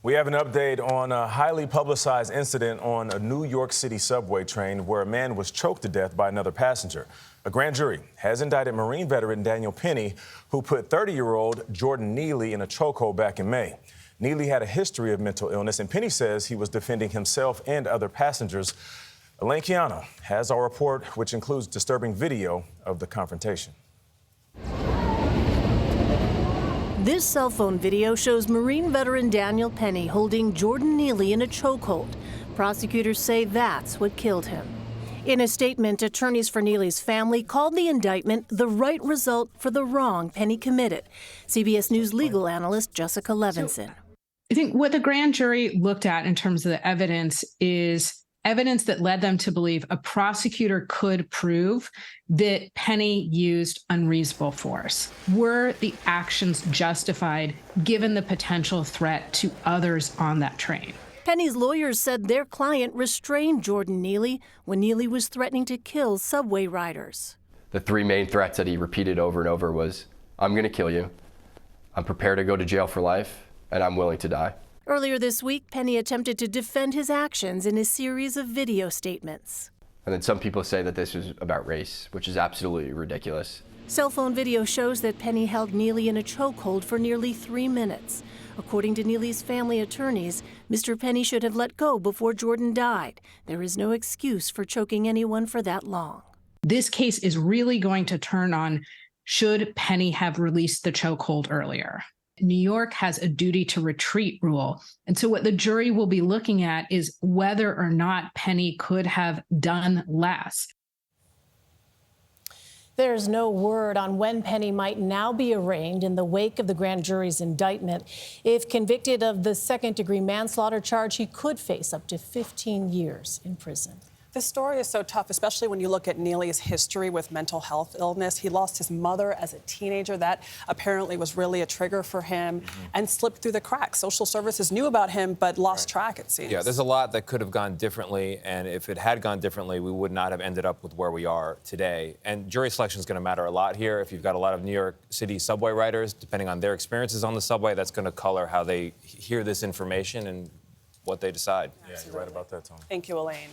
We have an update on a highly publicized incident on a New York City subway train where a man was choked to death by another passenger. A grand jury has indicted Marine veteran Daniel Penny, who put 30-year-old Jordan Neely in a chokehold back in May. Neely had a history of mental illness, and Penny says he was defending himself and other passengers. Elaine Quijano has our report, which includes disturbing video of the confrontation. This cell phone video shows Marine veteran Daniel Penny holding Jordan Neely in a chokehold. Prosecutors say that's what killed him. In a statement, attorneys for Neely's family called the indictment the right result for the wrong Penny committed. CBS News legal analyst Jessica Levinson. I think what the grand jury looked at in terms of the evidence is evidence that led them to believe a prosecutor could prove that Penny used unreasonable force. Were the actions justified given the potential threat to others on that train? Penny's lawyers said their client restrained Jordan Neely when Neely was threatening to kill subway riders. The three main threats that he repeated over and over was, I'm going to kill you, I'm prepared to go to jail for life, and I'm willing to die. Earlier this week, Penny attempted to defend his actions in a series of video statements. And then some people say that this was about race, which is absolutely ridiculous. Cell phone video shows that Penny held Neely in a chokehold for nearly 3 minutes. According to Neely's family attorneys, Mr. Penny should have let go before Jordan died. There is no excuse for choking anyone for that long. This case is really going to turn on, should Penny have released the chokehold earlier? New York has a duty to retreat rule. And so what the jury will be looking at is whether or not Penny could have done less. There's no word on when Penny might now be arraigned in the wake of the grand jury's indictment. If convicted of the second-degree manslaughter charge, he could face up to 15 years in prison. This story is so tough, especially when you look at Neely's history with mental health illness. He lost his mother as a teenager. That apparently was really a trigger for him and slipped through the cracks. Social services knew about him, but lost track, it seems. Yeah, there's a lot that could have gone differently, and if it had gone differently, we would not have ended up with where we are today. And jury selection is going to matter a lot here. If you've got a lot of New York City subway riders, depending on their experiences on the subway, that's going to color how they hear this information and what they decide. Yeah, you're right about that, Tony. Thank you, Elaine.